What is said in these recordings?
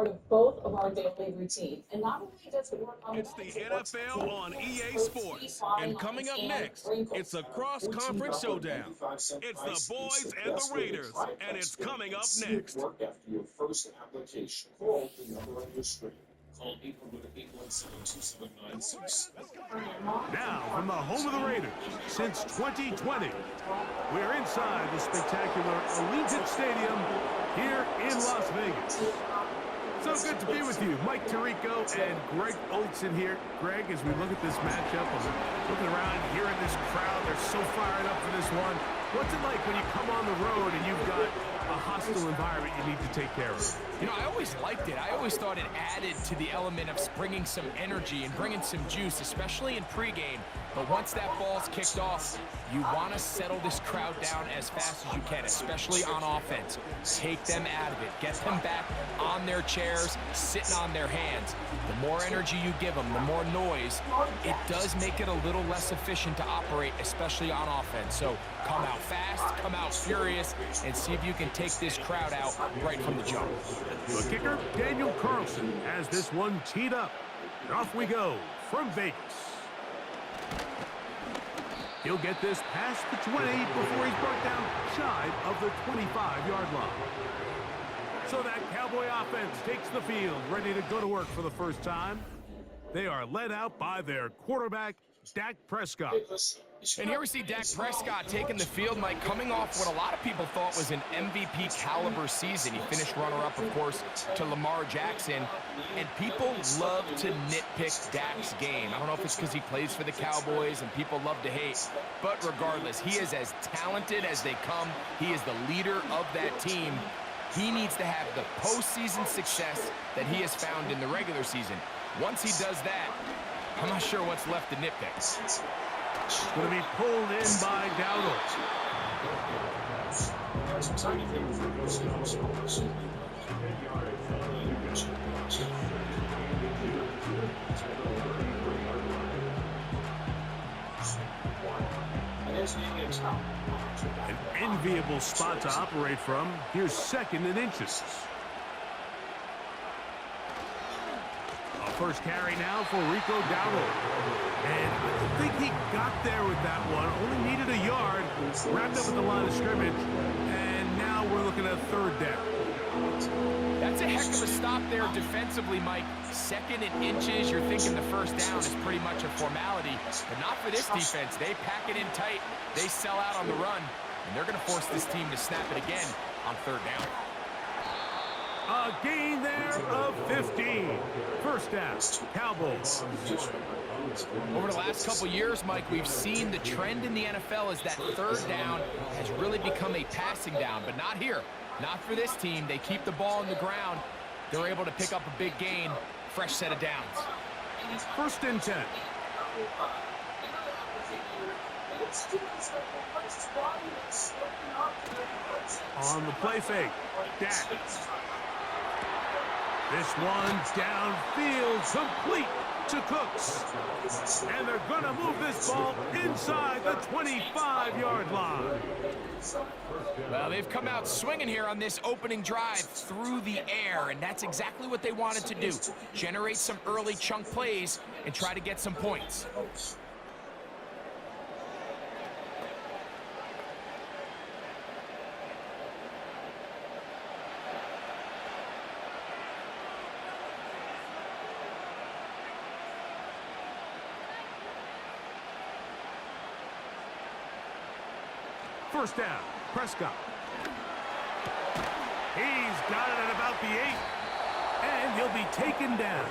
part of both of our daily routines. And not only does it work on It's the NFL on EA Sports. And coming up next, it's a cross-conference showdown. It's the Boys and the Raiders, and it's coming up next. After your first application, call the number on your screen. Call 800-817-2796. Now, from the home of the Raiders since 2020, we're inside the spectacular Allegiant Stadium here in Las Vegas. So good to be with you. Mike Tirico and Greg Olson here. Greg, as we look at this matchup, I'm looking around, hearing this crowd. They're so fired up for this one. What's it like when you come on the road and you've got a hostile environment you need to take care of? You know, I always liked it. I always thought it added to the element of bringing some energy and bringing some juice, especially in pregame. But once that ball's kicked off, you want to settle this crowd down as fast as you can, especially on offense. Take them out of it. Get them back on their chairs, sitting on their hands. The more energy you give them, the more noise, it does make it a little less efficient to operate, especially on offense. So come out fast, come out furious, and see if you can take this crowd out right from the jump. The kicker, Daniel Carlson, has this one teed up. And off we go from Vegas. He'll get this past the 20 before he's brought down shy of the 25-yard line. So that Cowboy offense takes the field, ready to go to work for the first time. They are led out by their quarterback, Dak Prescott. And here we see Dak Prescott taking the field, Mike, coming off what a lot of people thought was an MVP caliber season. He finished runner-up, of course, to Lamar Jackson. And people love to nitpick Dak's game. I don't know if it's because he plays for the Cowboys and people love to hate. But regardless, he is as talented as they come. He is the leader of that team. He needs to have the postseason success that he has found in the regular season. Once he does that, I'm not sure what's left to nitpick. It's going to be pulled in by Dowdle. An enviable spot to operate from. Here's second and inches. First carry now for Rico Dowdle. And I think he got there with that one. Only needed a yard. Wrapped up at the line of scrimmage. And now we're looking at third down. That's a heck of a stop there defensively, Mike. Second and inches, you're thinking the first down is pretty much a formality. But not for this defense. They pack it in tight. They sell out on the run. And they're going to force this team to snap it again on third down. A gain there of 15. First down, Cowboys. Over the last couple years, Mike, we've seen the trend in the NFL is that third down has really become a passing down, but not here. Not for this team. They keep the ball on the ground. They're able to pick up a big gain. Fresh set of downs. First and 10. On the play fake, Dak. This one downfield, complete to Cooks. And they're going to move this ball inside the 25-yard line. Well, they've come out swinging here on this opening drive through the air, and that's exactly what they wanted to do. Generate some early chunk plays and try to get some points. First down, Prescott. He's got it at about the 8, and he'll be taken down.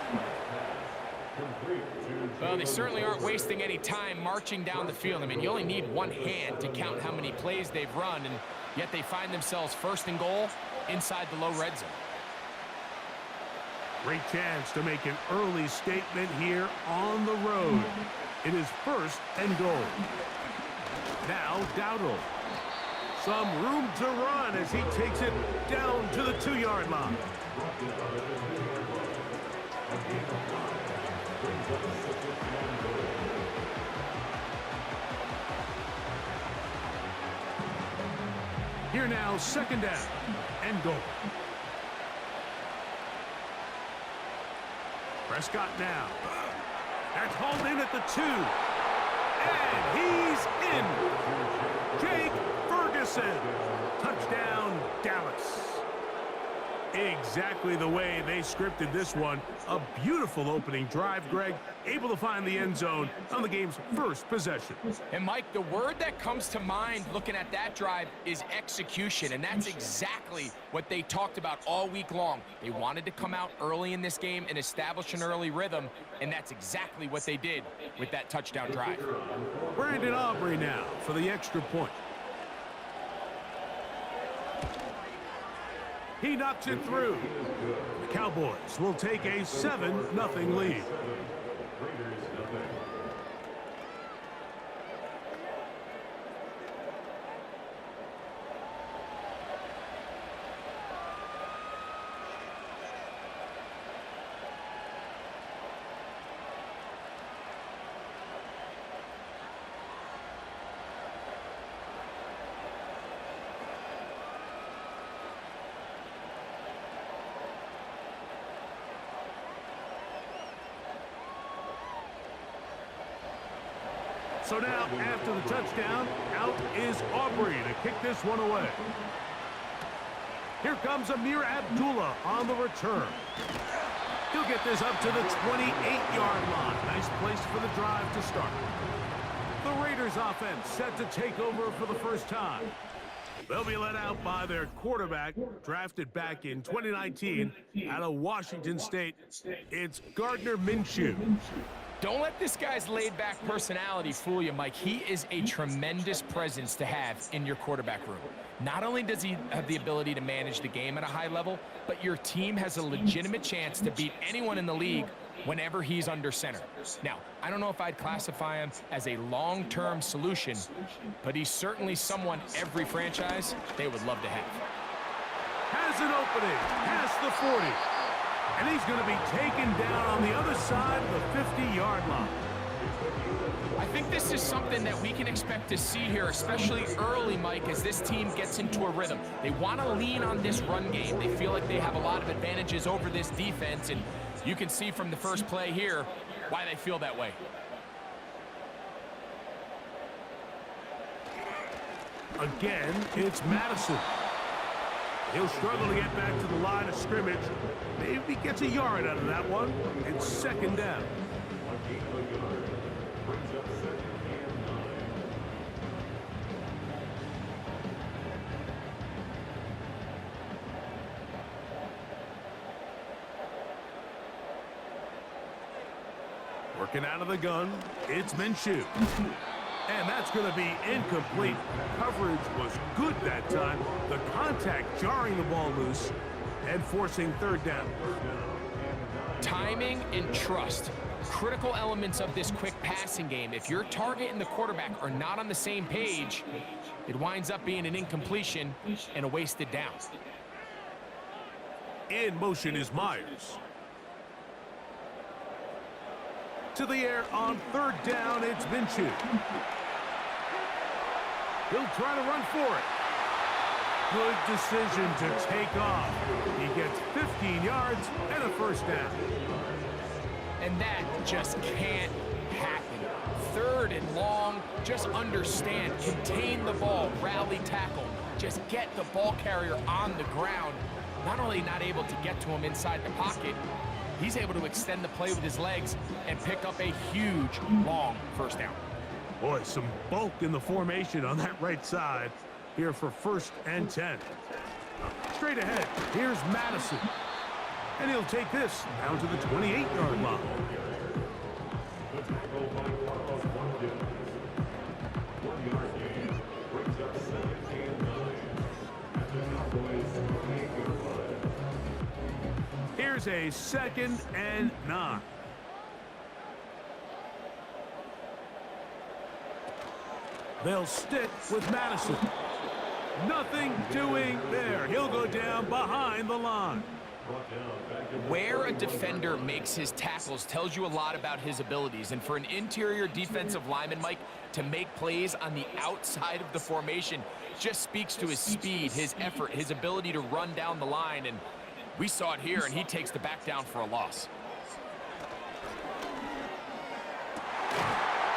Well, they certainly aren't wasting any time marching down the field. I mean, you only need one hand to count how many plays they've run, and yet they find themselves first and goal inside the low red zone. Great chance to make an early statement here on the road. It is first and goal. Now Dowdle. Some room to run as he takes it down to the 2-yard line. Here now, second down and goal. Prescott now. That's hauled in at the 2. And he's in. Jake Ferguson. Touchdown, Dallas. Exactly the way they scripted this one. A beautiful opening drive, Greg. Able to find the end zone on the game's first possession. And, Mike, the word that comes to mind looking at that drive is execution, and that's exactly what they talked about all week long. They wanted to come out early in this game and establish an early rhythm, and that's exactly what they did with that touchdown drive. Brandon Aubrey now for the extra point. He knocks it through. The Cowboys will take a 7-0 lead. So now, after the touchdown, out is Aubrey to kick this one away. Here comes Amir Abdullah on the return. He'll get this up to the 28-yard line. Nice place for the drive to start. The Raiders offense set to take over for the first time. They'll be led out by their quarterback, drafted back in 2019 out of Washington State. It's Gardner Minshew. Don't let this guy's laid-back personality fool you, Mike. He is a tremendous presence to have in your quarterback room. Not only does he have the ability to manage the game at a high level, but your team has a legitimate chance to beat anyone in the league whenever he's under center. Now, I don't know if I'd classify him as a long-term solution, but he's certainly someone every franchise they would love to have. Has an opening past the 40. And he's going to be taken down on the other side of the 50-yard line. I think this is something that we can expect to see here, especially early, Mike, as this team gets into a rhythm. They want to lean on this run game. They feel like they have a lot of advantages over this defense, and you can see from the first play here why they feel that way. Again, it's Madison. He'll struggle to get back to the line of scrimmage. Maybe gets a yard out of that one. It's second down. Working out of the gun, it's Minshew. And that's going to be incomplete. Coverage was good that time. The contact jarring the ball loose and forcing third down. Timing and trust, critical elements of this quick passing game. If your target and the quarterback are not on the same page, it winds up being an incompletion and a wasted down. In motion is Myers. To the air on third down, it's Minshew. He'll try to run for it. Good decision to take off. He gets 15 yards and a first down. And that just can't happen. Third and long, just understand, contain the ball, rally tackle. Just get the ball carrier on the ground. Not only not able to get to him inside the pocket, he's able to extend the play with his legs and pick up a huge, long first down. Boy, some bulk in the formation on that right side here for 1st and 10. Straight ahead, here's Madison. And he'll take this down to the 28-yard line. Here's a 2nd and 9. They'll stick with Madison. Nothing doing there. He'll go down behind the line. Where a defender makes his tackles tells you a lot about his abilities. And for an interior defensive lineman, Mike, to make plays on the outside of the formation just speaks to his speed, his effort, his ability to run down the line. And we saw it here, and he takes the back down for a loss.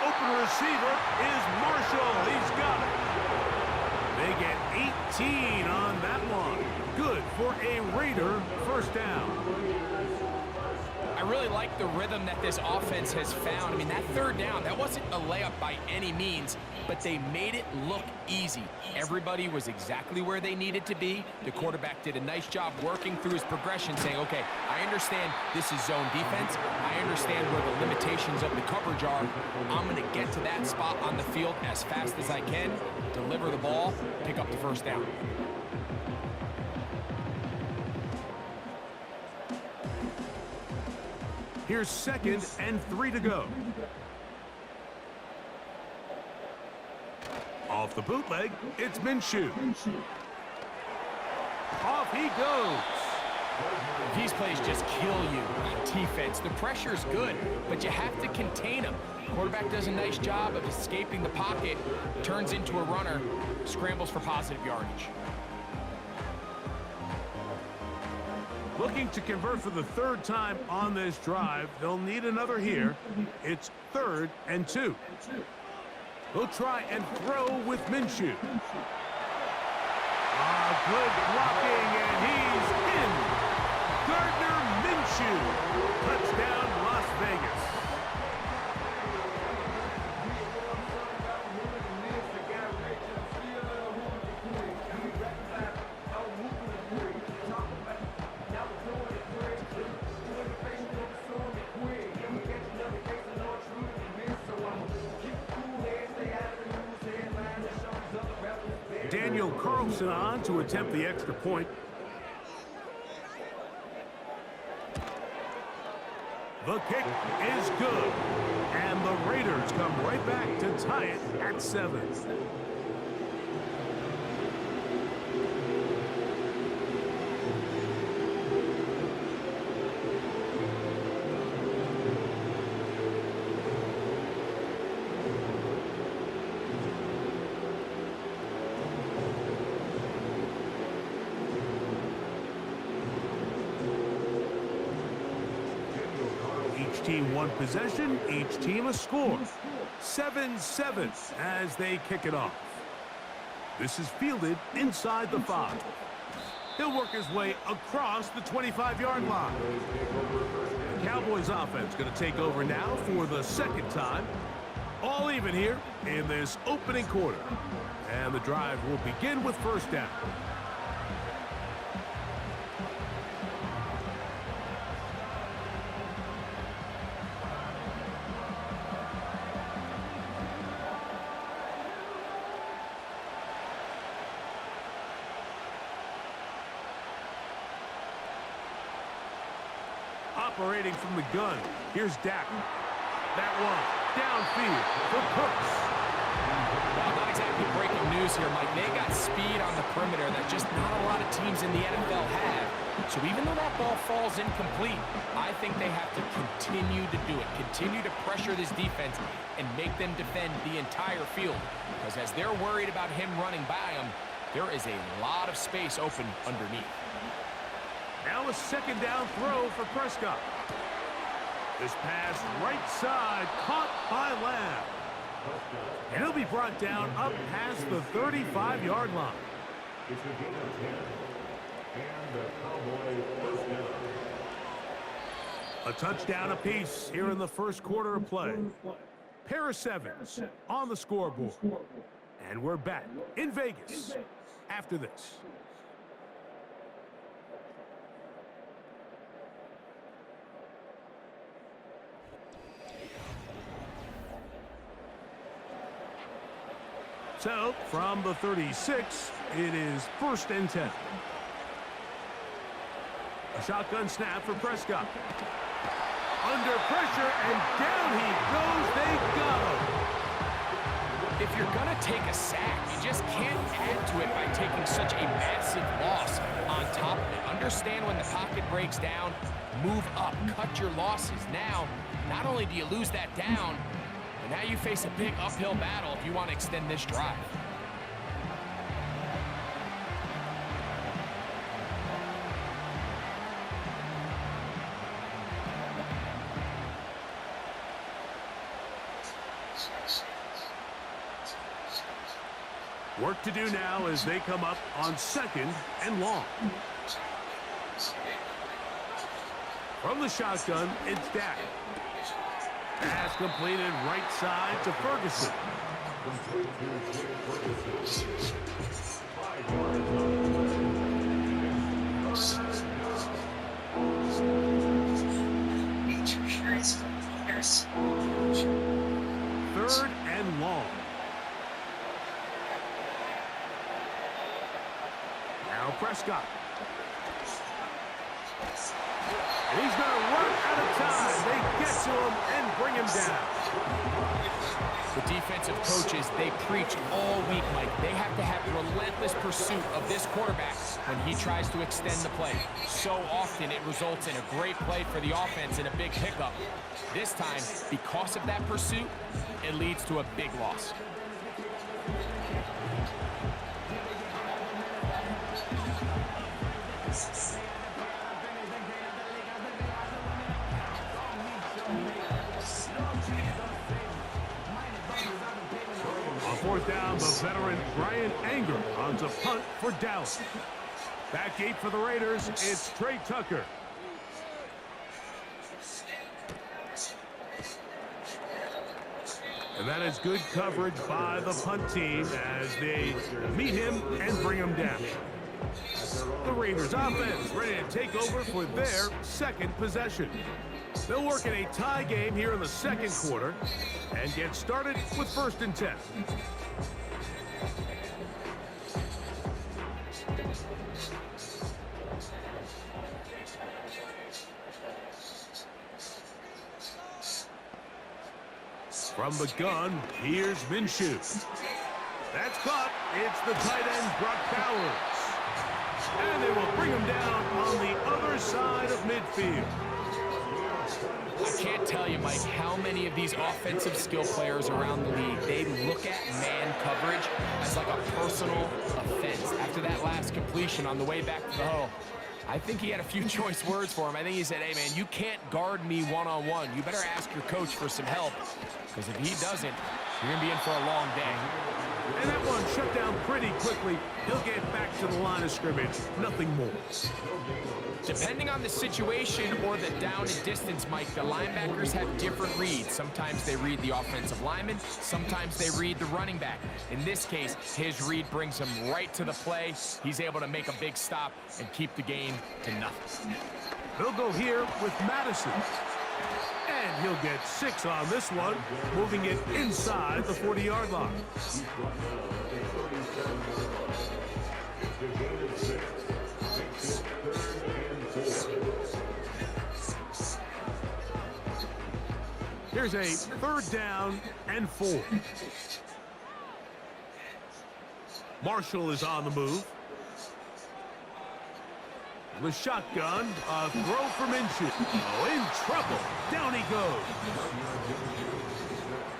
Open receiver is Marshall. He's got it. They get 18 on that one. Good for a Raider first down. I really like the rhythm that this offense has found. I mean, that third down, that wasn't a layup by any means, but they made it look easy. Everybody was exactly where they needed to be. The quarterback did a nice job working through his progression, saying, okay, I understand this is zone defense. I understand where the limitations of the coverage are. I'm going to get to that spot on the field as fast as I can, deliver the ball, pick up the first down. Here's 2nd and 3 to go. Off the bootleg, it's Minshew. Off he goes. These plays just kill you on defense. The pressure's good, but you have to contain them. Quarterback does a nice job of escaping the pocket, turns into a runner, scrambles for positive yardage. Looking to convert for the 3rd time on this drive. They'll need another here. It's 3rd and 2. They'll try and throw with Minshew. Good blocking, and he's in. Gardner Minshew. Touchdown, Las Vegas. Daniel Carlson on to attempt the extra point. The kick is good. And the Raiders come right back to tie it at 7. Each team one possession, each team a score. 7-7 as they kick it off. This is fielded inside the 5. He'll work his way across the 25-yard line. The Cowboys offense going to take over now for the 2nd time. All even here in this opening quarter. And the drive will begin with first down. Operating from the gun, here's Dak. That one, downfield for Cooks. Well, not exactly breaking news here, Mike. They got speed on the perimeter that just not a lot of teams in the NFL have. So even though that ball falls incomplete, I think they have to continue to do it. Continue to pressure this defense and make them defend the entire field. Because as they're worried about him running by them, there is a lot of space open underneath. Now a 2nd down throw for Prescott. This pass right side caught by Lamb. And he'll be brought down up past the 35-yard line. A touchdown apiece here in the first quarter of play. Pair of 7s on the scoreboard. And we're back in Vegas after this. So, from the 36, it is 1st and 10. A shotgun snap for Prescott. Under pressure, and down he goes. They got him. If you're going to take a sack, you just can't add to it by taking such a massive loss on top of it. Understand when the pocket breaks down, move up, cut your losses. Now, not only do you lose that down, but now you face a big uphill battle if you want to extend this drive. Work to do now as they come up on 2nd and long. From the shotgun, it's Dak. Pass completed right side to Ferguson. Third and long. Now Prescott. And he's going to run out of time. They get to him and bring him down. The defensive coaches, they preach all week, Mike. They have to have relentless pursuit of this quarterback when he tries to extend the play. So often it results in a great play for the offense and a big pickup. This time, because of that pursuit, it leads to a big loss. On 4th down, the veteran Brian Anger runs a punt for Dallas. Back 8 for the Raiders, it's Trey Tucker. And that is good coverage by the punt team as they meet him and bring him down. The Raiders offense ready to take over for their 2nd possession. They'll work in a tie game here in the 2nd quarter and get started with 1st and 10. From the gun, here's Minshew. That's caught. It's the tight end, Brock Bowers. And they will bring him down on the other side of midfield. I can't tell you, Mike, how many of these offensive skill players around the league, they look at man coverage as like a personal offense. After that last completion on the way back to the huddle, I think he had a few choice words for him. I think he said, hey, man, you can't guard me one-on-one. You better ask your coach for some help, because if he doesn't, you're going to be in for a long day. And that one shut down pretty quickly. He'll get back to the line of scrimmage. Nothing more. Depending on the situation or the down and distance, Mike, the linebackers have different reads. Sometimes they read the offensive lineman. Sometimes they read the running back. In this case, his read brings him right to the play. He's able to make a big stop and keep the game to nothing. He'll go here with Madison. And he'll get 6 on this one, moving it inside the 40-yard line. Here's a 3rd down and 4. Marshall is on the move. The shotgun, a throw for Minshew. Oh, in trouble. Down he goes.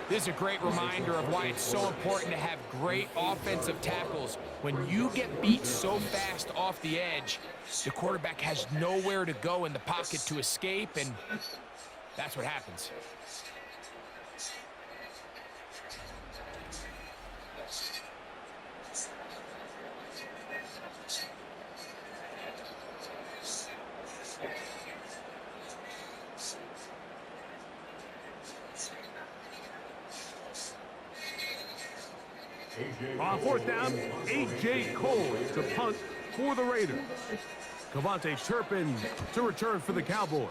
This is a great reminder of why it's so important to have great offensive tackles. When you get beat so fast off the edge, the quarterback has nowhere to go in the pocket to escape, and that's what happens. On 4th down, A.J. Cole to punt for the Raiders. Kevontae Turpin to return for the Cowboys.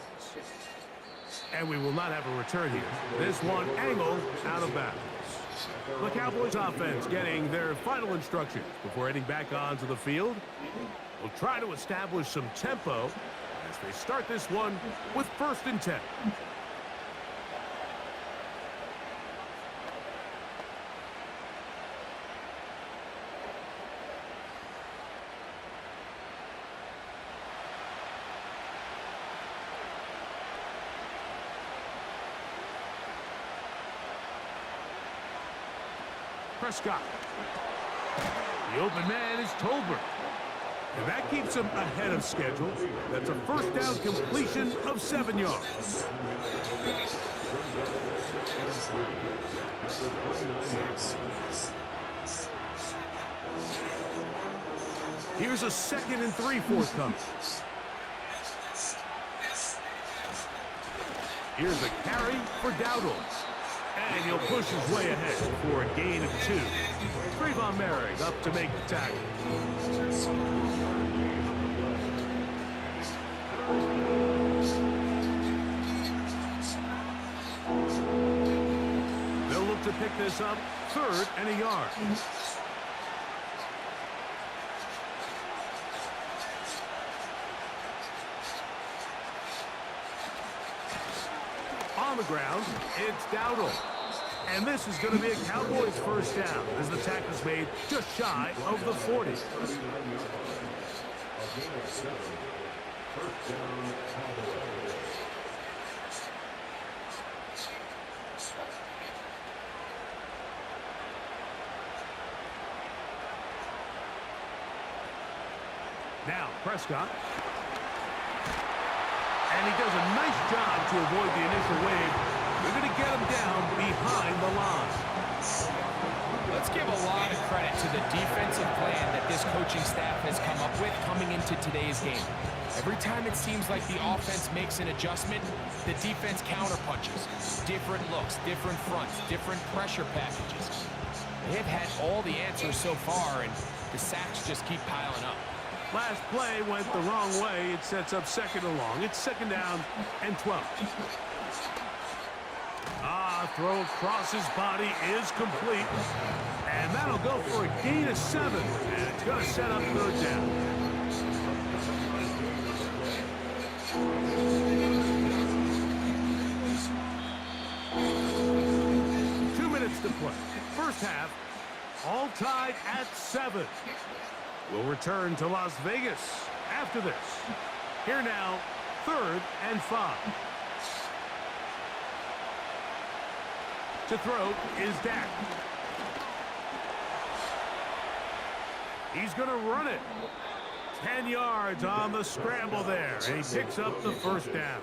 And we will not have a return here. This one angled out of bounds. The Cowboys offense getting their final instructions before heading back onto the field. Will try to establish some tempo as they start this one with 1st and 10. Prescott. The open man is Tolbert. And that keeps him ahead of schedule. That's a 1st down completion of 7 yards. Here's a 2nd and 3 forthcoming. Here's a carry for Dowdle. And he'll push his way ahead for a gain of 2. Trayvon Merrick up to make the tackle. They'll look to pick this up 3rd and a yard. On the ground, it's Dowdle. And this is going to be a Cowboys first down as the tackle is made just shy of the 40. Now, Prescott. And he does a nice job to avoid the initial wave. They're going to get him down behind the line. Let's give a lot of credit to the defensive plan that this coaching staff has come up with coming into today's game. Every time it seems like the offense makes an adjustment, the defense counterpunches. Different looks, different fronts, different pressure packages. They have had all the answers so far, and the sacks just keep piling up. Last play went the wrong way. It sets up 2nd and long. It's 2nd down and 12. Throw across his body is complete. And that'll go for a gain of 7. And it's going to set up 3rd down. Two minutes to play. First half, all tied at 7. We'll return to Las Vegas after this. Here now, 3rd and 5. To throw is Dak. He's going to run it. 10 yards on the scramble there, and he picks up the first down.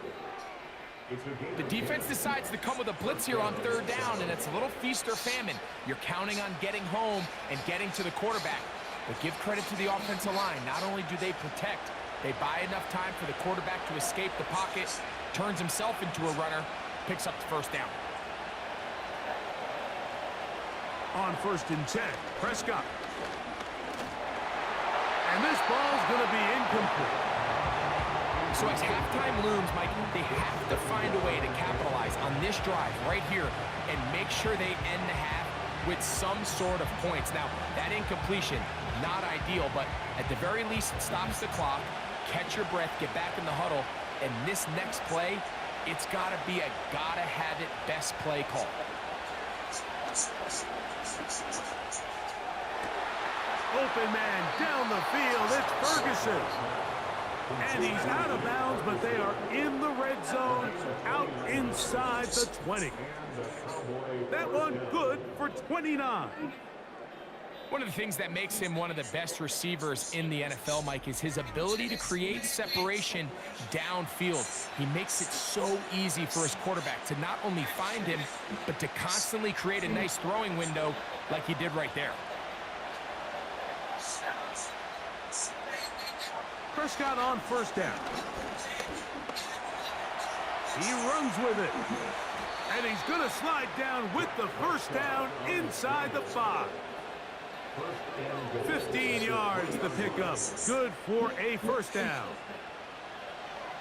The defense decides to come with a blitz here on 3rd down, and it's a little feast or famine. You're counting on getting home and getting to the quarterback. But give credit to the offensive line. Not only do they protect, they buy enough time for the quarterback to escape the pocket, turns himself into a runner, picks up the first down. On 1st and 10, Prescott. And this ball's going to be incomplete. So as halftime looms, Mike, they have to find a way to capitalize on this drive right here and make sure they end the half with some sort of points. Now, that incompletion, not ideal, but at the very least, it stops the clock. Catch your breath, get back in the huddle, and this next play, it's got to be a gotta-have-it best play call. Open man down the field. It's Ferguson. And he's out of bounds, but they are in the red zone, out inside the 20. That one good for 29. One of the things that makes him one of the best receivers in the NFL, Mike, is his ability to create separation downfield. He makes it so easy for his quarterback to not only find him, but to constantly create a nice throwing window like he did right there. Prescott on 1st down. He runs with it. And he's going to slide down with the first down inside the 5. 15 yards the pickup. Good for a first down.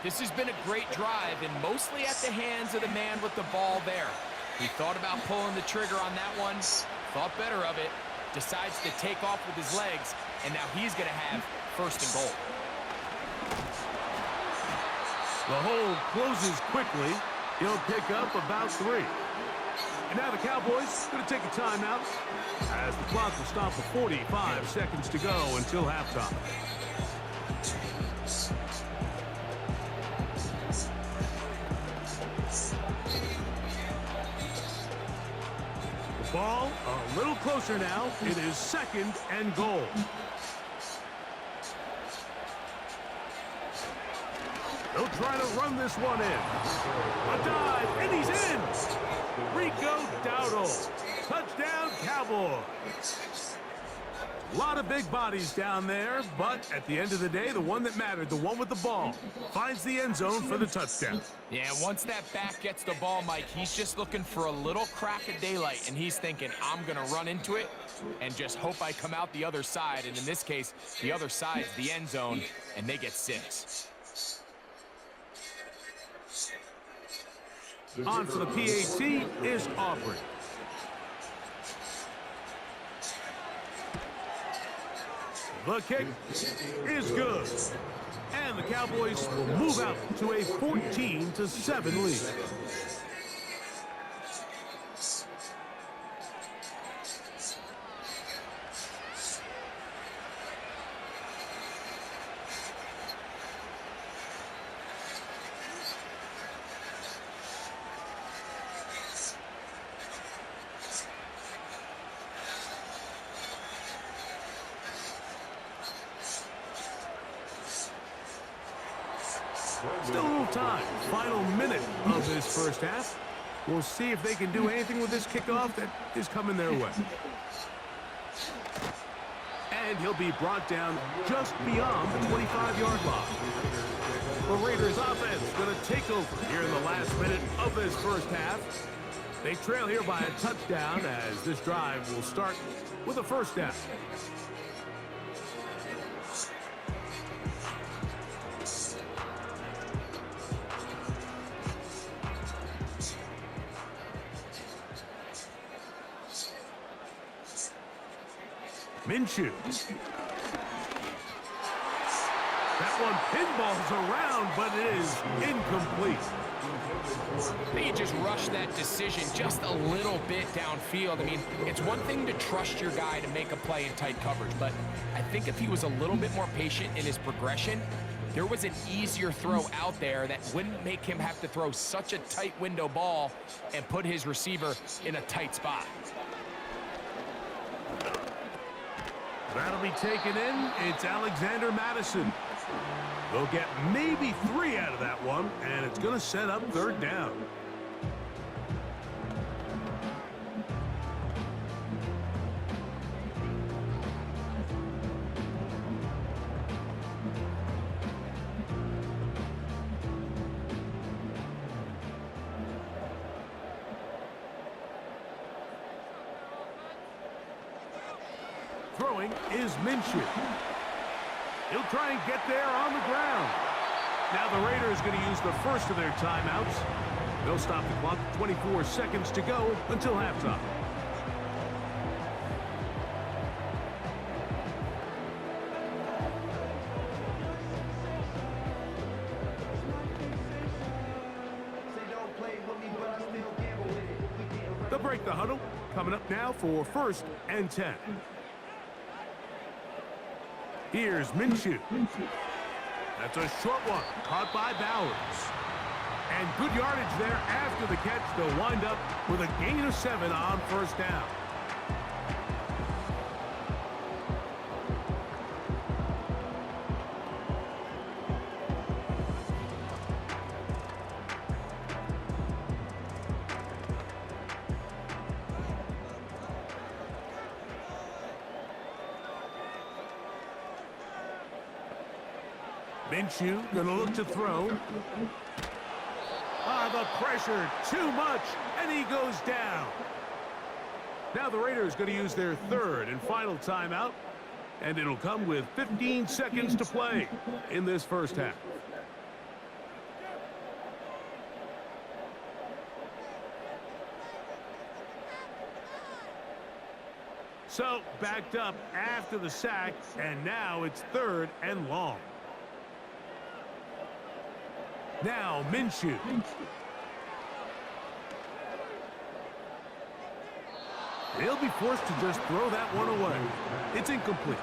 This has been a great drive, and mostly at the hands of the man with the ball there. He thought about pulling the trigger on that one, thought better of it, decides to take off with his legs, and now he's going to have 1st and goal. The hold closes quickly. He'll pick up about 3. And now the Cowboys going to take a timeout as the clock will stop with 45 seconds to go until halftime. The ball a little closer now. It is 2nd and goal. They'll trying to run this one in. A dive, and he's in. Rico Dowdle. Touchdown, Cowboys. A lot of big bodies down there, but at the end of the day, the one that mattered, the one with the ball, finds the end zone for the touchdown. Yeah, once that back gets the ball, Mike, he's just looking for a little crack of daylight, and he's thinking, I'm going to run into it and just hope I come out the other side. And in this case, the other side's the end zone, and they get 6. On for the PAT is Aubrey. The kick is good. And the Cowboys will move out to a 14-7 lead. Still a little time. Final minute of this first half. We'll see if they can do anything with this kickoff that is coming their way. And he'll be brought down just beyond the 25-yard line. The Raiders offense going to take over here in the last minute of this first half. They trail here by a touchdown as this drive will start with a first down. Minshew. That one pinballs around, but it is incomplete. They just rushed that decision just a little bit downfield. I mean, it's one thing to trust your guy to make a play in tight coverage, but I think if he was a little bit more patient in his progression, there was an easier throw out there that wouldn't make him have to throw such a tight window ball and put his receiver in a tight spot. That'll be taken in. It's Alexander Madison. They'll get maybe 3 out of that one, and it's going to set up third down. Throwing is Minshew. He'll try and get there on the ground. Now the Raiders going to use the first of their timeouts. They'll stop the clock. 24 seconds to go until halftime. They'll break the huddle. Coming up now for 1st and 10. Here's Minshew. That's a short one, caught by Bowers. And good yardage there after the catch. They'll wind up with a gain of 7 on first down. Minshew gonna look to throw. The pressure, too much, and he goes down. Now the Raiders gonna use their 3rd and final timeout, and it'll come with 15 seconds to play in this first half. So backed up after the sack, and now it's 3rd and long. Now Minshew. He'll be forced to just throw that one away. It's incomplete.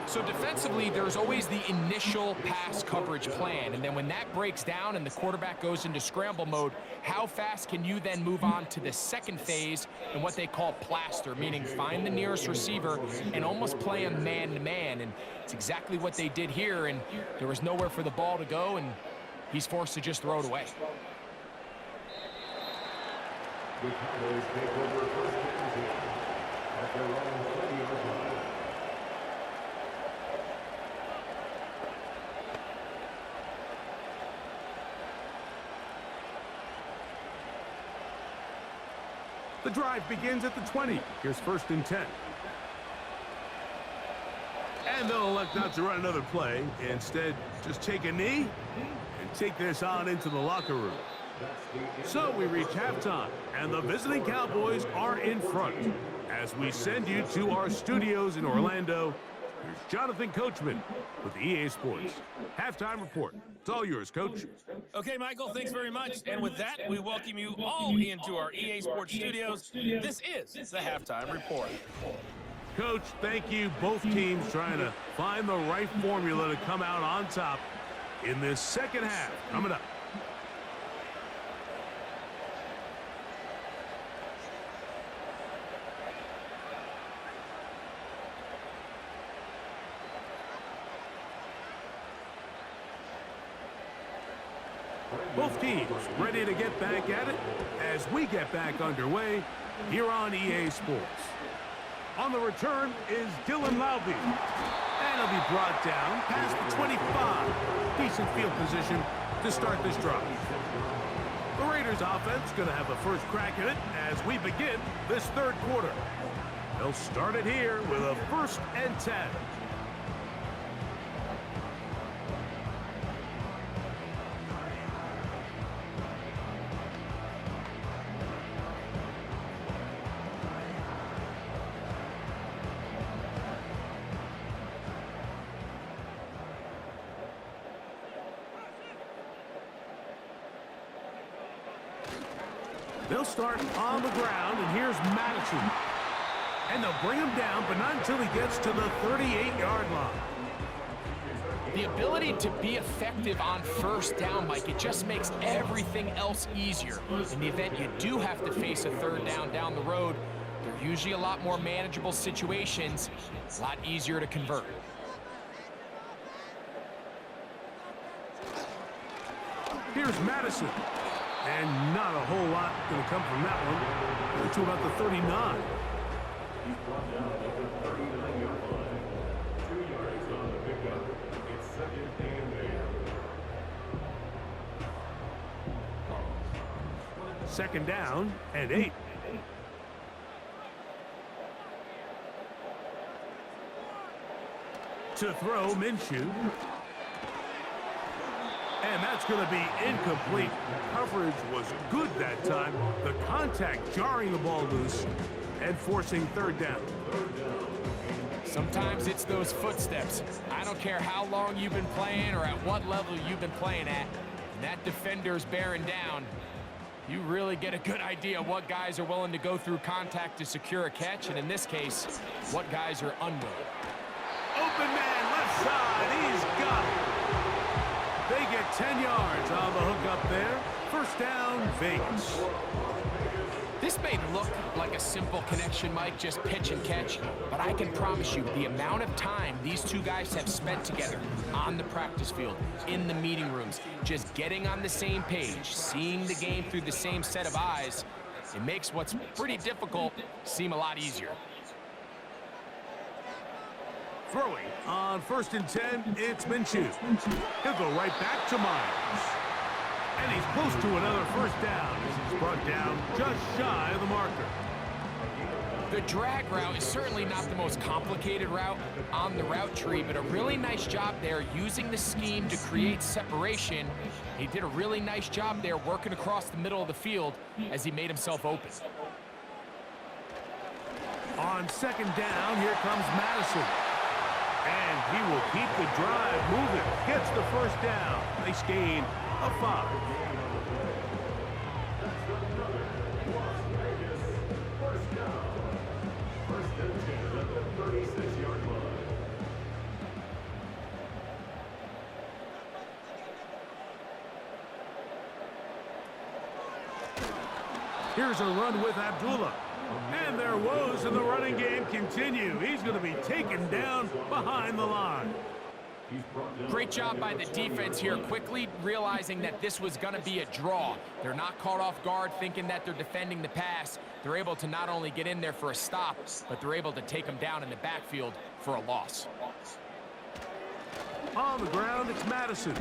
So defensively, there's always the initial pass coverage plan, and then when that breaks down and the quarterback goes into scramble mode, how fast can you then move on to the second phase and what they call plaster, meaning find the nearest receiver and almost play him man-to-man, and it's exactly what they did here, and there was nowhere for the ball to go, and he's forced to just throw it away. The Cowboys take over first and 10 at their own 30-yard line. The drive begins at the 20. Here's first and 10. And they'll elect not to run another play. Instead, just take a knee and take this on into the locker room. So we reach halftime, and the visiting Cowboys are in front. As we send you to our studios in Orlando, here's Jonathan Coachman with EA Sports. Halftime report. It's all yours, Coach. Okay, Michael, thanks very much. And with that, we welcome you all into our EA Sports studios. This is the Halftime Report. Coach, thank you. Both teams trying to find the right formula to come out on top in this second half. Coming up. Both teams ready to get back at it as we get back underway here on EA Sports. On the return is Dylan Loudby. And he'll be brought down past the 25. Decent field position to start this drive. The Raiders offense going to have a first crack at it as we begin this third quarter. They'll start it here with a first and 10. They'll start on the ground, and here's Madison. And they'll bring him down, but not until he gets to the 38-yard line. The ability to be effective on first down, Mike, it just makes everything else easier. In the event you do have to face a third down the road, they're usually a lot more manageable situations, a lot easier to convert. Here's Madison. And not a whole lot going to come from that one. We're to about the 39. He's brought down at the 39-yard line. 2 yards on the pickup. It's second and 8. Second down and 8. To throw, Minshew. And that's going to be incomplete. Coverage was good that time. The contact jarring the ball loose and forcing third down. Sometimes it's those footsteps. I don't care how long you've been playing or at what level you've been playing at. And that defender's bearing down. You really get a good idea what guys are willing to go through contact to secure a catch, and in this case, what guys are unwilling. Open man, left side, he's got it. They get 10 yards on the hook up there. First down, Vegas. This may look like a simple connection, Mike, just pitch and catch, but I can promise you the amount of time these two guys have spent together on the practice field, in the meeting rooms, just getting on the same page, seeing the game through the same set of eyes, it makes what's pretty difficult seem a lot easier. Throwing on first and 10, it's Minshew. He'll go right back to Myers. And he's close to another first down as he's brought down just shy of the marker. The drag route is certainly not the most complicated route on the route tree, but a really nice job there using the scheme to create separation. He did a really nice job there working across the middle of the field as he made himself open. On second down, here comes Madison. And he will keep the drive moving. Gets the first down. Nice gain of 5. Here's a run with Abdullah. And their woes in the running game continue. He's going to be taken down behind the line. Great job by the defense here, quickly realizing that this was going to be a draw. They're not caught off guard thinking that they're defending the pass. They're able to not only get in there for a stop, but they're able to take them down in the backfield for a loss. On the ground, it's Madison.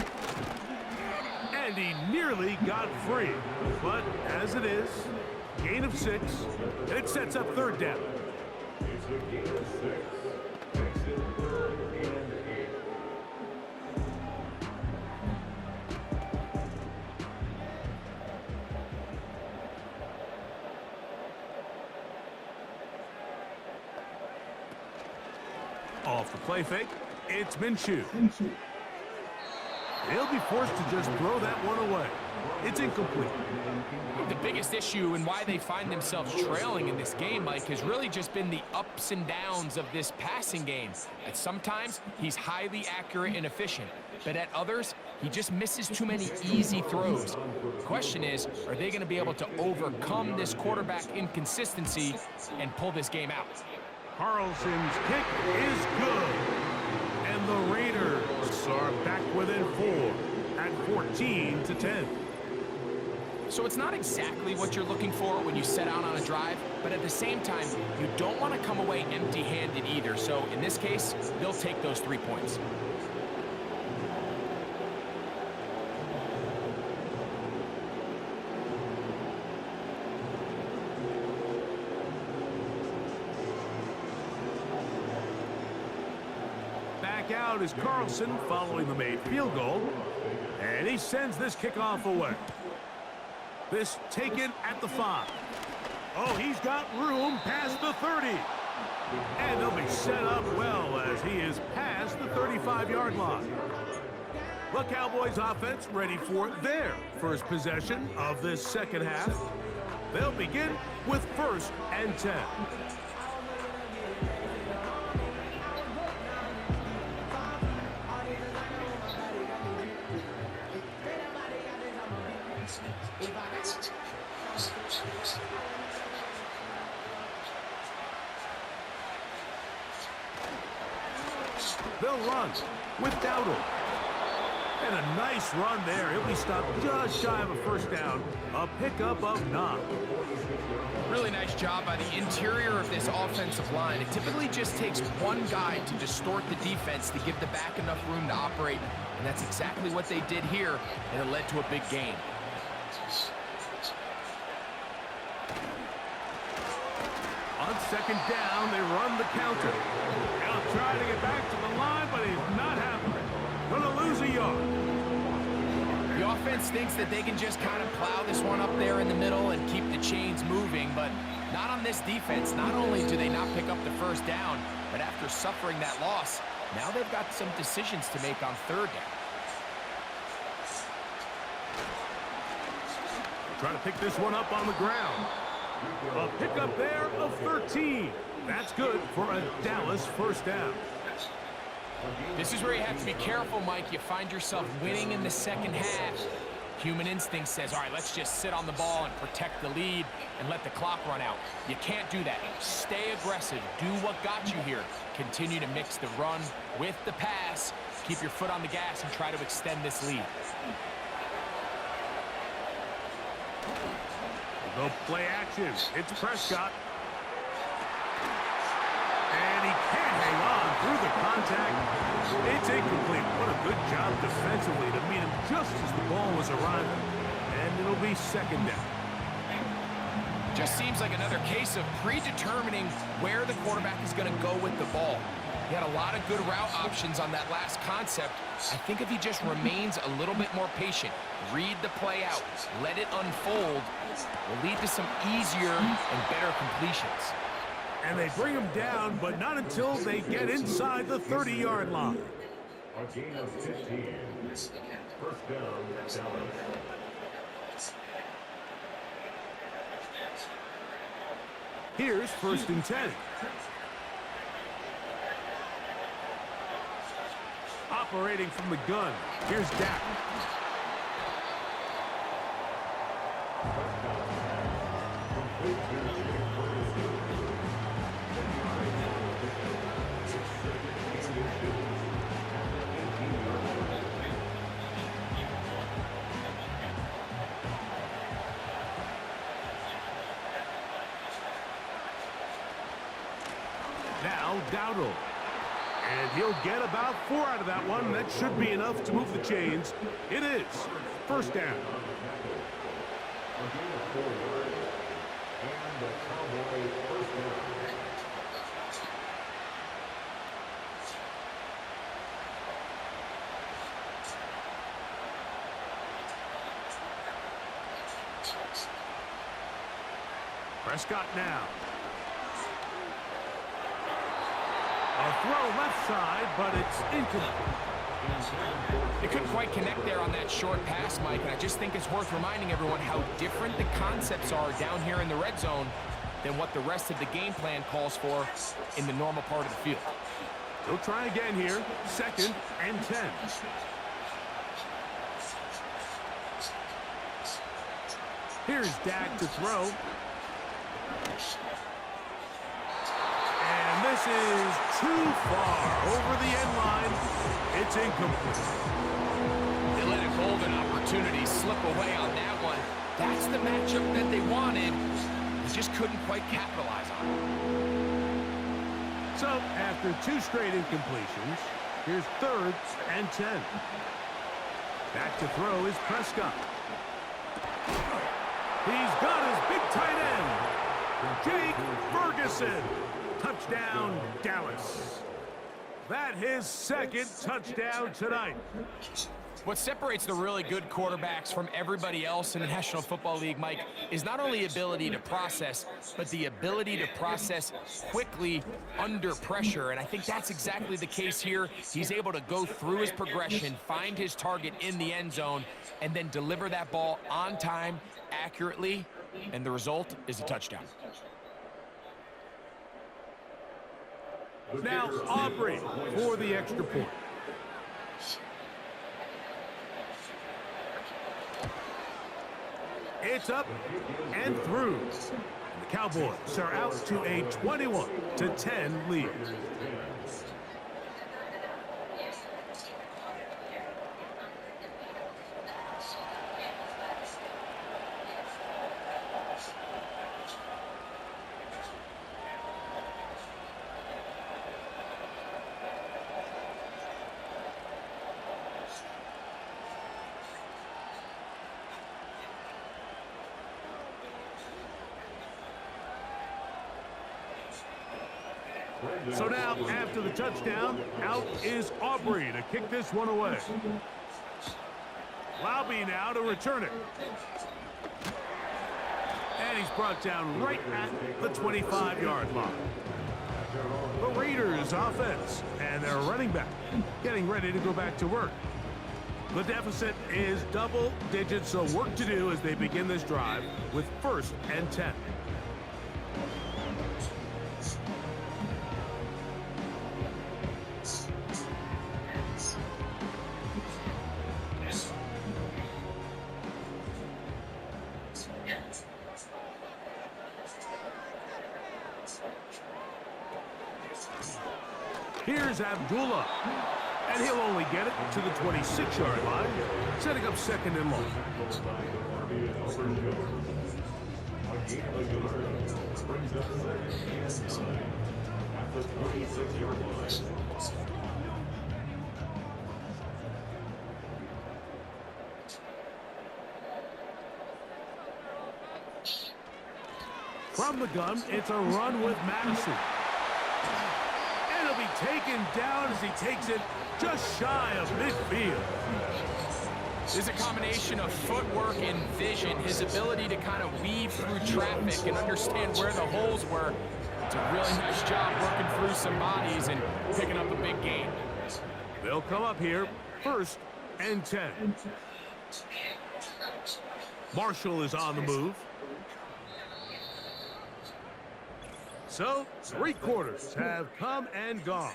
And he nearly got free. But as it is, gain of 6, and it sets up third down. Off the play fake, it's Minshew. He'll be forced to just throw that one away. It's incomplete. The biggest issue and why they find themselves trailing in this game, Mike, has really just been the ups and downs of this passing game. At sometimes, he's highly accurate and efficient, but at others, he just misses too many easy throws. The question is, are they going to be able to overcome this quarterback inconsistency and pull this game out? Carlson's kick is good. And the Raiders are back within 4 at 14-10. So it's not exactly what you're looking for when you set out on a drive, but at the same time, you don't want to come away empty-handed either. So in this case, they'll take those 3 points. Back out is Carlson following the made field goal. And he sends this kickoff away. This taken at the 5. Oh, he's got room past the 30. And they'll be set up well as he is past the 35-yard line. The Cowboys offense ready for their first possession of this second half. They'll begin with 1st and 10. They'll run with Dowdle. And a nice run there. He'll be stopped just shy of a first down. A pickup of 9. Really nice job by the interior of this offensive line. It typically just takes one guy to distort the defense to give the back enough room to operate. And that's exactly what they did here, and it led to a big gain. On second down, they run the counter. He'll try to get back to the line, but he's not happening. Gonna lose a yard. The offense thinks that they can just kind of plow this one up there in the middle and keep the chains moving, but not on this defense. Not only do they not pick up the first down, but after suffering that loss, now they've got some decisions to make on third down. Try to pick this one up on the ground. A pickup there of 13. That's good for a Dallas first down. This is where you have to be careful, Mike. You find yourself winning in the second half. Human instinct says, all right, let's just sit on the ball and protect the lead and let the clock run out. You can't do that. Stay aggressive. Do what got you here. Continue to mix the run with the pass. Keep your foot on the gas and try to extend this lead. The play action. It's Prescott. And he can't hang on through the contact. It's incomplete. What a good job defensively to meet him just as the ball was arriving. And it'll be second down. Just seems like another case of predetermining where the quarterback is going to go with the ball. He had a lot of good route options on that last concept. I think if he just remains a little bit more patient, read the play out, let it unfold, will lead to some easier and better completions. And they bring him down, but not until they get inside the 30-yard line. A gain of 15. First down, Dallas. Here's 1st and 10. Operating from the gun. Here's Dak. Now Dowdle. And he'll get about 4 out of that one. That should be enough to move the chains. It is. First down. And the Cowboys first down. Prescott now. A throw left side, but it's incomplete. They couldn't quite connect there on that short pass, Mike, and I just think it's worth reminding everyone how different the concepts are down here in the red zone than what the rest of the game plan calls for in the normal part of the field. They'll try again here. 2nd and 10. Here's Dak to throw. And this is too far over the end line. It's incomplete. They let a golden opportunity slip away on that one. That's the matchup that they wanted. They just couldn't quite capitalize on it. So, after 2 straight incompletions, here's 3rd and 10. Back to throw is Prescott. He's got his big tight end, Jake Ferguson. Touchdown, Dallas. That his 2nd touchdown tonight. What separates the really good quarterbacks from everybody else in the National Football League, Mike, is not only ability to process, but the ability to process quickly under pressure. And I think that's exactly the case here. He's able to go through his progression, find his target in the end zone, and then deliver that ball on time, accurately, and the result is a touchdown. Now Aubrey for the extra point. It's up and through. The Cowboys are out to a 21-10 lead. So now, after the touchdown, out is Aubrey to kick this one away. Lobby now to return it. And he's brought down right at the 25-yard line. The Raiders offense and their running back getting ready to go back to work. The deficit is double digits, so work to do as they begin this drive with 1st and 10. Here's Abdullah, and he'll only get it to the 26-yard line, setting up 2nd and long. From the gun, it's a run with Madison. Taken down as he takes it just shy of midfield. There's a combination of footwork and vision, his ability to kind of weave through traffic and understand where the holes were. It's a really nice job working through some bodies and picking up a big gain. They'll come up here 1st and 10. Marshall is on the move. So, 3 quarters have come and gone.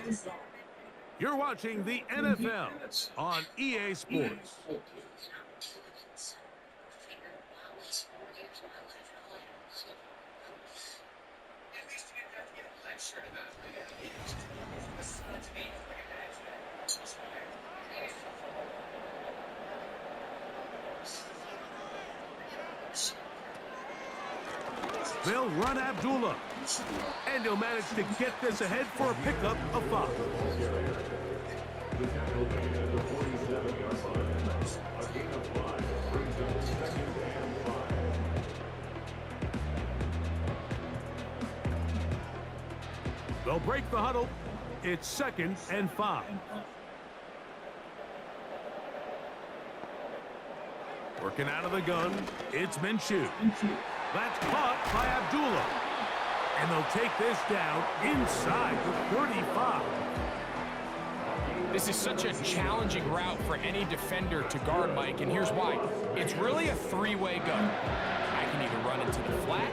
You're watching the NFL on EA Sports. They'll run Abdullah. And he'll manage to get this ahead for a pickup of 5. The tackle made at the 47-yard line. A gain of 5 brings up 2nd and 5. They'll break the huddle. It's 2nd and 5. Working out of the gun, it's Minshew. That's caught by Abdullah. And they'll take this down inside the 35. This is such a challenging route for any defender to guard, Mike, and here's why. It's really a three-way go. I can either run into the flat,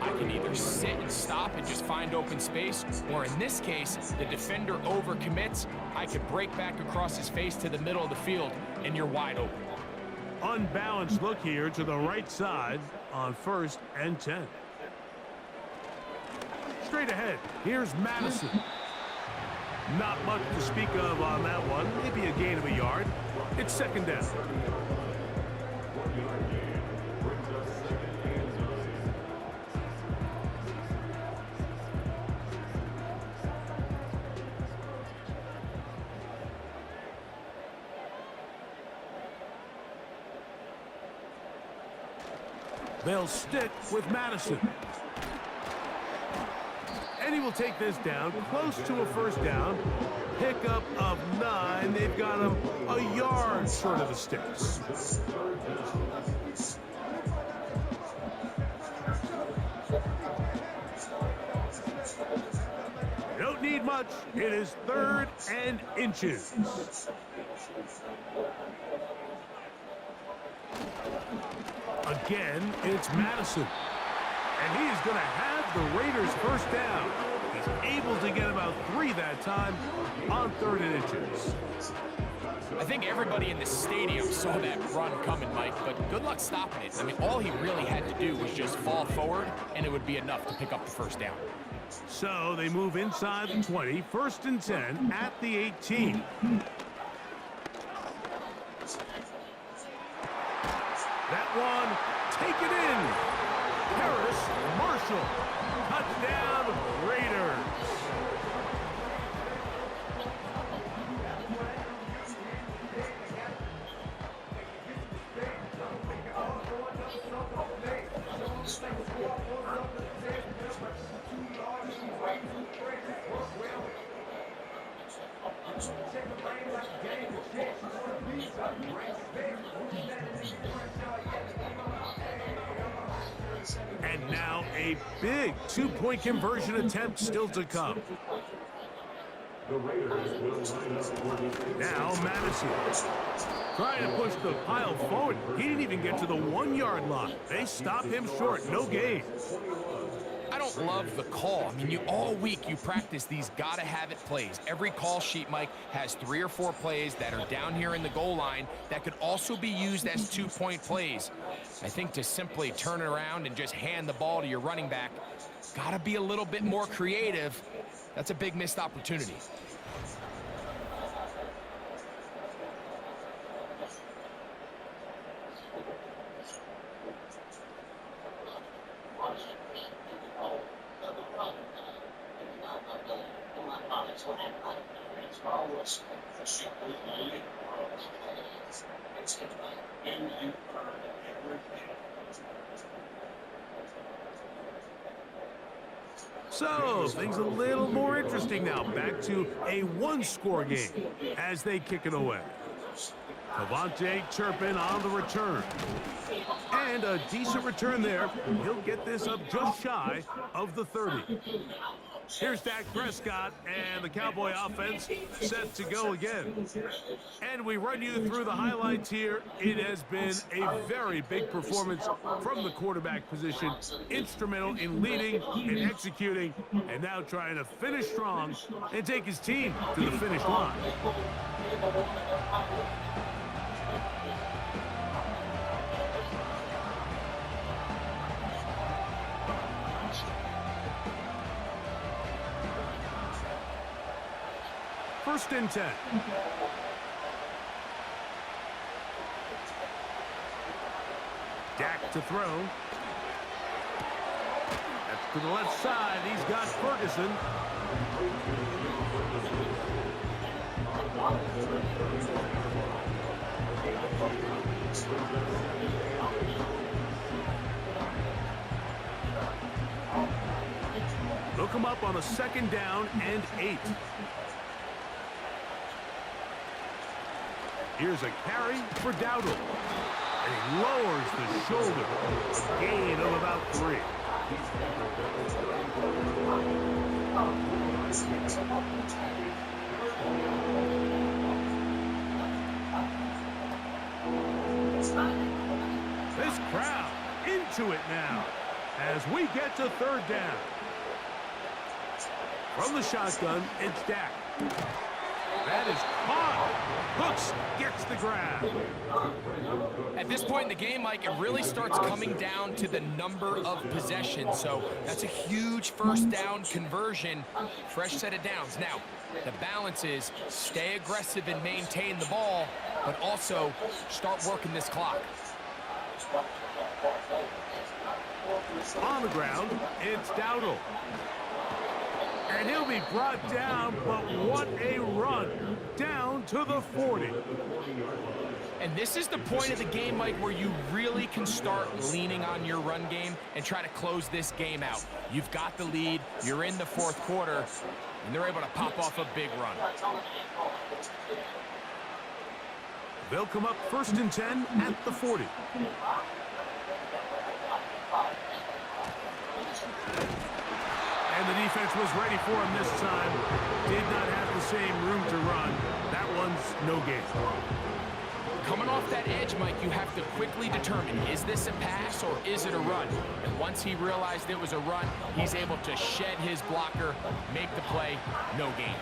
I can either sit and stop and just find open space, or in this case, the defender overcommits. I could break back across his face to the middle of the field, and you're wide open. Unbalanced look here to the right side on 1st and 10. Straight ahead, here's Madison. Not much to speak of on that one. Maybe a gain of a yard. It's 2nd down. 1 yard gain brings up 2nd and 9. They'll stick with Madison. And he will take this down close to a 1st down. Pickup of 9. They've got him a yard short of the sticks. Don't need much. It is 3rd and inches. Again, it's Madison. And he is going to have the Raiders 1st down. He's able to get about 3 that time on 3rd and inches. I think everybody in the stadium saw that run coming, Mike, but good luck stopping it. I mean, all he really had to do was just fall forward, and it would be enough to pick up the 1st down. So they move inside the 20, 1st and 10 at the 18. That one, take it in. Harris Marshall, touchdown Raiders. And now a big 2-point conversion attempt still to come. The Raiders will line up for the Now Madison trying to push the pile forward. He didn't even get to the 1-yard line. They stop him short. No gain. I don't love the call. I mean, all week you practice these gotta-have-it plays. Every call sheet, Mike, has 3 or 4 plays that are down here in the goal line that could also be used as 2-point plays. I think to simply turn it around and just hand the ball to your running back, gotta be a little bit more creative. That's a big missed opportunity. So, things a little more interesting now. Back to a 1-score game as they kick it away. Cavante Turpin on the return. And a decent return there. He'll get this up just shy of the 30. Here's Dak Prescott and the Cowboy offense set to go again. And we run you through the highlights here. It has been a very big performance from the quarterback position. Instrumental in leading and executing, and now trying to finish strong and take his team to the finish line. First and 10. Dak to throw. To the left side, he's got Ferguson. They'll come up on a 2nd down and 8. Here's a carry for Dowdle. And he lowers the shoulder. A gain of about 3. This crowd into it now as we get to 3rd down. From the shotgun, it's Dak. That is caught. Hooks gets the grab. At this point in the game, Mike, it really starts coming down to the number of possessions. So that's a huge 1st down conversion. Fresh set of downs. Now, the balance is stay aggressive and maintain the ball, but also start working this clock. On the ground, it's Dowdle. And he'll be brought down, but what a run. Down to the 40. And this is the point of the game, Mike, where you really can start leaning on your run game and try to close this game out. You've got the lead, you're in the 4th quarter, and they're able to pop off a big run. They'll come up 1st and 10 at the 40. And the defense was ready for him this time. Did not have the same room to run. That one's no gain. Coming off that edge, Mike, you have to quickly determine, is this a pass or is it a run? And once he realized it was a run, he's able to shed his blocker, make the play, no gain.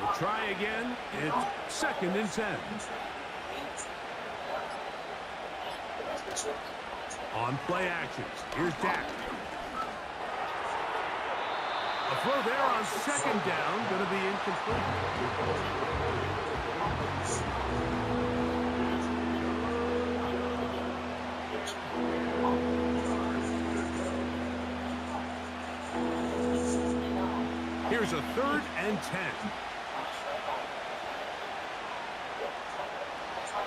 We'll try again. It's 2nd and 10. On play actions, here's Dak. A throw there on 2nd down, going to be incomplete. Here's a 3rd and 10.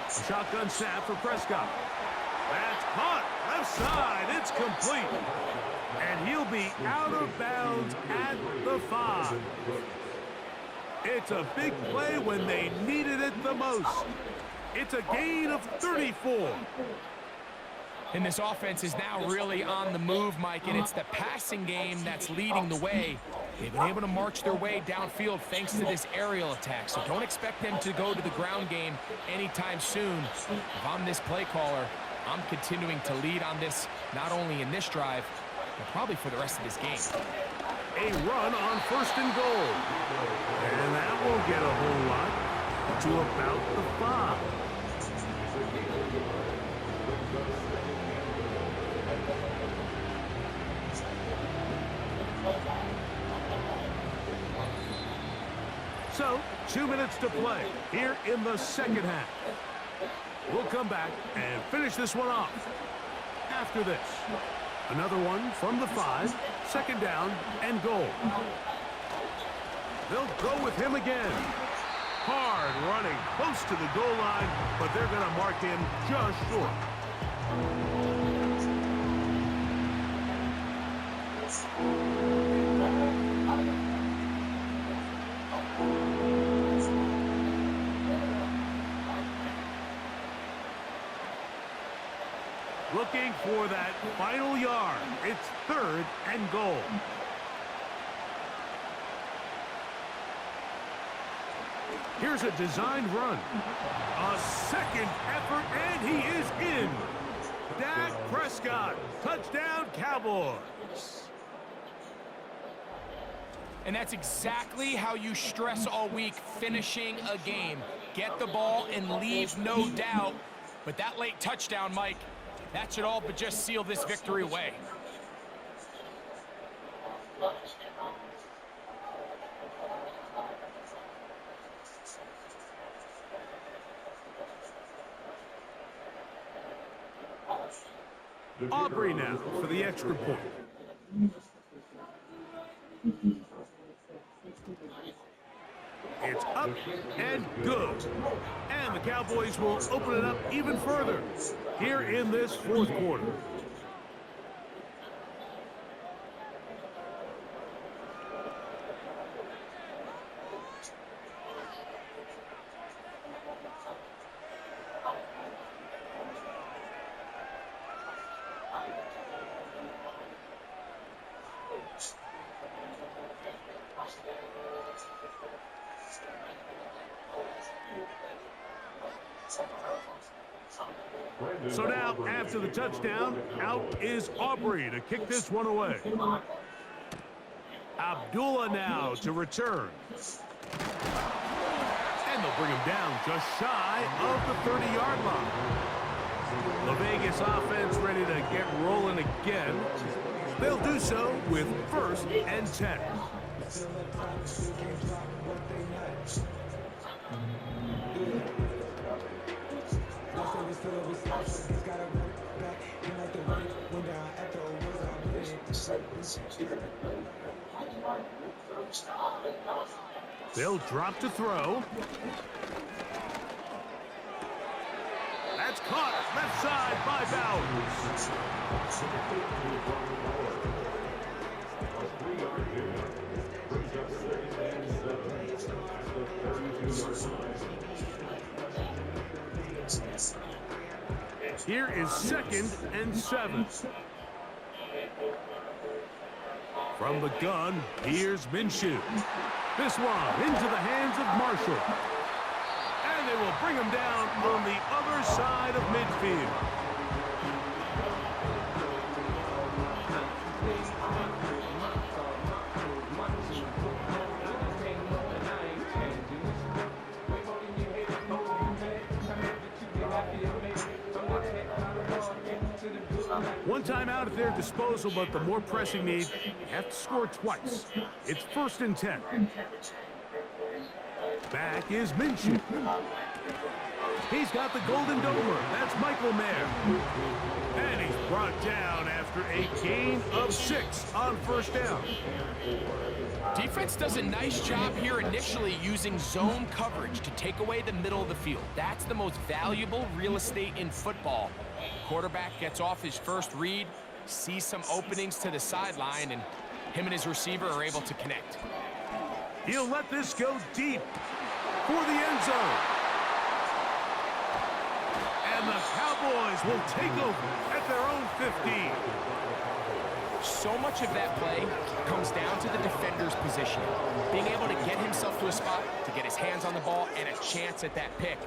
A shotgun snap for Prescott. That's caught. Left side. It's complete. And he'll be out of bounds at the 5. It's a big play when they needed it the most. It's a gain of 34. And this offense is now really on the move, Mike, and it's the passing game that's leading the way. They've been able to march their way downfield thanks to this aerial attack, so don't expect them to go to the ground game anytime soon. If I'm this play caller, I'm continuing to lead on this, not only in this drive, but probably for the rest of this game. A run on 1st and goal. And that won't get a whole lot to about the 5. So, 2 minutes to play here in the 2nd half. We'll come back and finish this one off after this. Another one from the 5, 2nd down and goal. They'll go with him again. Hard running close to the goal line, but they're going to mark him just short. Looking for that final yard. It's 3rd and goal. Here's a designed run. A 2nd effort, and he is in. Dak Prescott, touchdown Cowboys. And that's exactly how you stress all week, finishing a game. Get the ball and leave no doubt. But that late touchdown, Mike, that should all but just seal this victory away. Aubrey now for the extra point. It's up and good. And the Cowboys will open it up even further here in this fourth quarter. So now, after the touchdown, out is Aubrey to kick this one away. Abdullah now to return. And they'll bring him down just shy of the 30-yard line. The Vegas offense ready to get rolling again. They'll do so with 1st and 10. They'll drop to throw. That's caught left side by Bowers. Here is 2nd and 7. From the gun, here's Minshew. This one into the hands of Marshall. And they will bring him down on the other side of midfield. One timeout at their disposal, but the more pressing need, you have to score twice. It's 1st and 10. Back is Minshew. He's got the Golden Domer. That's Michael Mayer. And he's brought down after a gain of 6 on 1st down. Defense does a nice job here initially using zone coverage to take away the middle of the field. That's the most valuable real estate in football. Quarterback gets off his first read, sees some openings to the sideline, and him and his receiver are able to connect. He'll let this go deep for the end zone. And the Cowboys will take over at their own 15. So much of that play comes down to the defender's position. Being able to get himself to a spot, to get his hands on the ball, and a chance at that pick.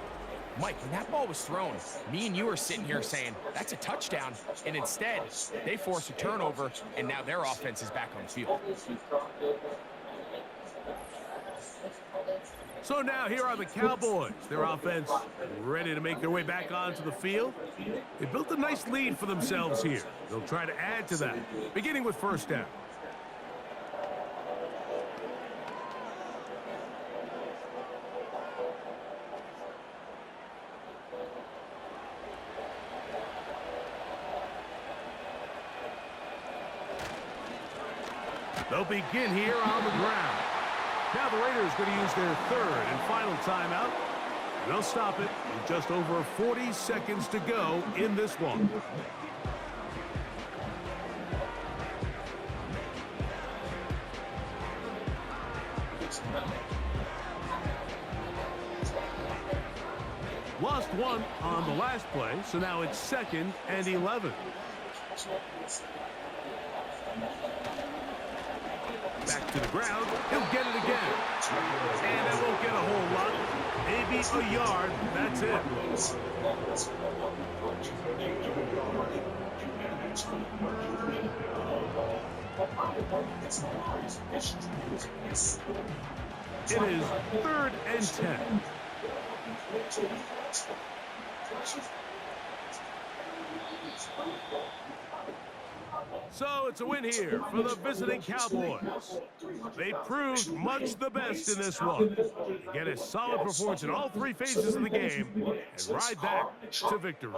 Mike, when that ball was thrown, me and you are sitting here saying, that's a touchdown. And instead, they force a turnover, and now their offense is back on the field. So now here are the Cowboys. Their offense ready to make their way back onto the field. They built a nice lead for themselves here. They'll try to add to that, beginning with 1st down. They'll begin here on the ground. Now the Raiders going to use their 3rd and final timeout. They'll stop it with just over 40 seconds to go in this one. Lost 1 on the last play, so now it's 2nd and 11. Back to the ground. He'll get it again. And it won't get a whole lot. Maybe a yard. That's it. It is 3rd and 10. So it's a win here for the visiting Cowboys. They proved much the best in this one. They get a solid performance in all 3 phases of the game and ride back to victory.